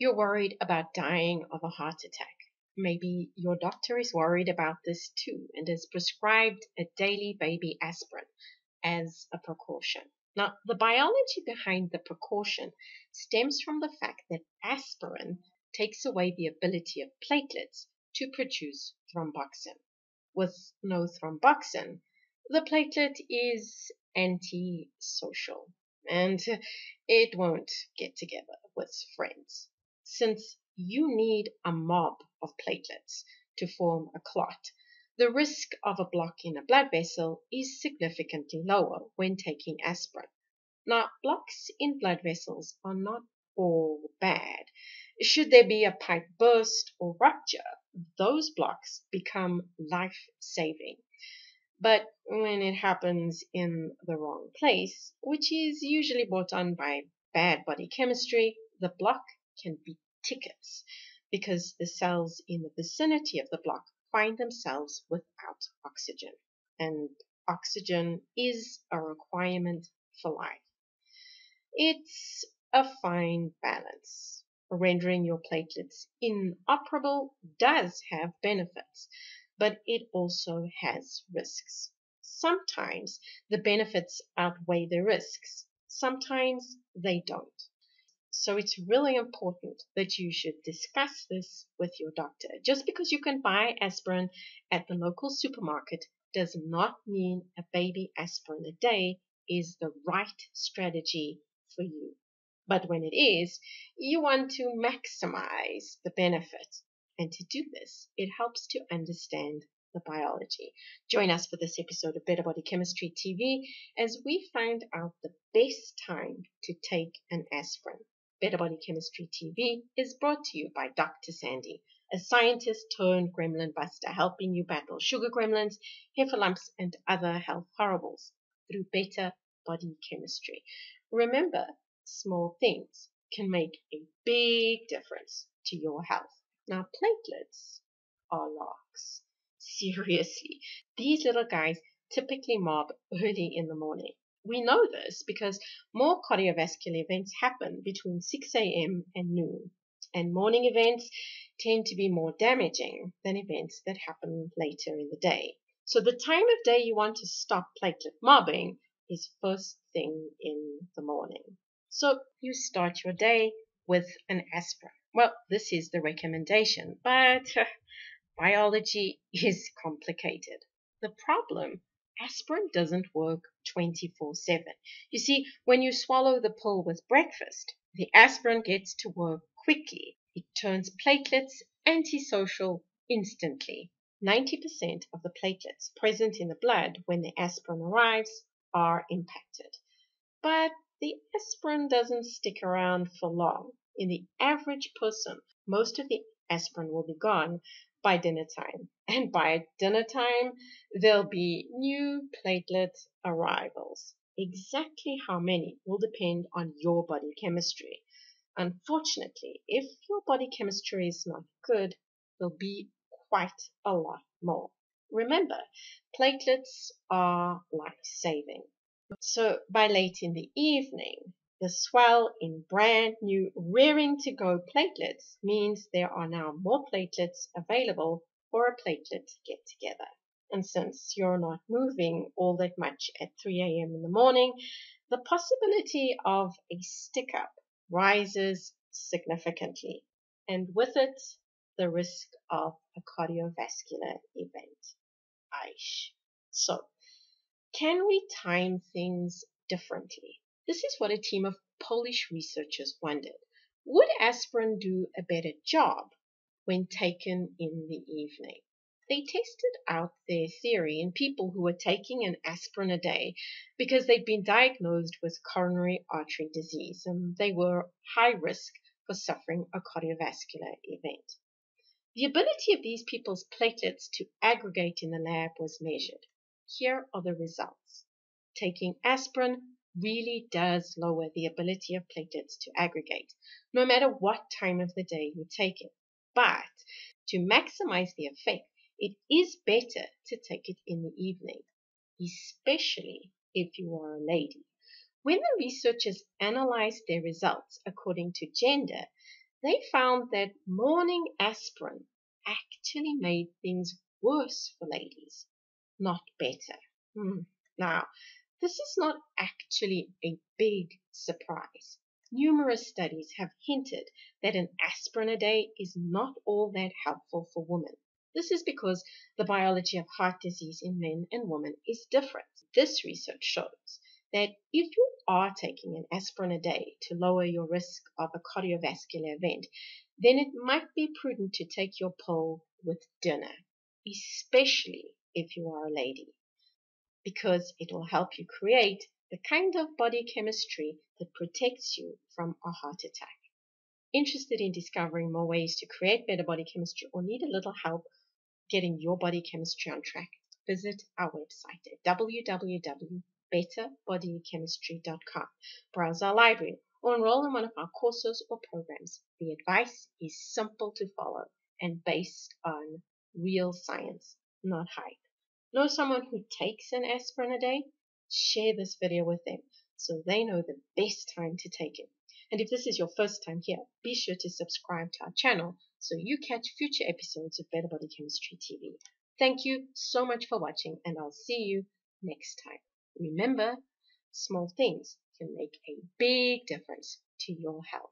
You're worried about dying of a heart attack. Maybe your doctor is worried about this too and has prescribed a daily baby aspirin as a precaution. Now, the biology behind the precaution stems from the fact that aspirin takes away the ability of platelets to produce thromboxane. With no thromboxane, the platelet is antisocial and it won't get together with friends. Since you need a mob of platelets to form a clot, the risk of a block in a blood vessel is significantly lower when taking aspirin. Now, blocks in blood vessels are not all bad. Should there be a pipe burst or rupture, those blocks become life-saving. But when it happens in the wrong place, which is usually brought on by bad body chemistry, the block can be tickets because the cells in the vicinity of the block find themselves without oxygen. And oxygen is a requirement for life. It's a fine balance. Rendering your platelets inoperable does have benefits, but it also has risks. Sometimes the benefits outweigh the risks. Sometimes they don't. So it's really important that you should discuss this with your doctor. Just because you can buy aspirin at the local supermarket does not mean a baby aspirin a day is the right strategy for you. But when it is, you want to maximize the benefit. And to do this, it helps to understand the biology. Join us for this episode of Better Body Chemistry TV as we find out the best time to take an aspirin. Better Body Chemistry TV is brought to you by Dr. Sandy, a scientist turned gremlin buster, helping you battle sugar gremlins, heifer lumps, and other health horribles through better body chemistry. Remember, small things can make a big difference to your health. Now, platelets are larks. Seriously, these little guys typically mob early in the morning. We know this because more cardiovascular events happen between 6 a.m. and noon, and morning events tend to be more damaging than events that happen later in the day. So the time of day you want to stop platelet mobbing is first thing in the morning. So you start your day with an aspirin. Well, this is the recommendation, but biology is complicated. The problem, aspirin doesn't work 24/7. You see, when you swallow the pill with breakfast, the aspirin gets to work quickly. It turns platelets antisocial instantly. 90% of the platelets present in the blood when the aspirin arrives are impacted. But the aspirin doesn't stick around for long. In the average person, most of the aspirin will be gone by dinner time. And by dinner time, there'll be new platelet arrivals. Exactly how many will depend on your body chemistry. Unfortunately, if your body chemistry is not good, there'll be quite a lot more. Remember, platelets are life-saving. So by late in the evening, the swell in brand new rearing to go platelets means there are now more platelets available for a platelet get together. And since you're not moving all that much at 3 a.m. in the morning, the possibility of a stick up rises significantly. And with it, the risk of a cardiovascular event. Aish. So, can we time things differently? This is what a team of Polish researchers wondered. Would aspirin do a better job when taken in the evening? They tested out their theory in people who were taking an aspirin a day because they'd been diagnosed with coronary artery disease and they were high risk for suffering a cardiovascular event. The ability of these people's platelets to aggregate in the lab was measured. Here are the results. Taking aspirin really does lower the ability of platelets to aggregate, no matter what time of the day you take it. But to maximize the effect, it is better to take it in the evening, especially if you are a lady. When the researchers analyzed their results according to gender, They found that morning aspirin actually made things worse for ladies, not better. Now, this is not actually a big surprise. Numerous studies have hinted that an aspirin a day is not all that helpful for women. This is because the biology of heart disease in men and women is different. This research shows that if you are taking an aspirin a day to lower your risk of a cardiovascular event, then it might be prudent to take your pill with dinner, especially if you are a lady, because it will help you create the kind of body chemistry that protects you from a heart attack. Interested in discovering more ways to create better body chemistry or need a little help getting your body chemistry on track? Visit our website at www.betterbodychemistry.com. Browse our library or enroll in one of our courses or programs. The advice is simple to follow and based on real science, not hype. Know someone who takes an aspirin a day? Share this video with them so they know the best time to take it. And if this is your first time here, be sure to subscribe to our channel so you catch future episodes of Better Body Chemistry TV. Thank you so much for watching, and I'll see you next time. Remember, small things can make a big difference to your health.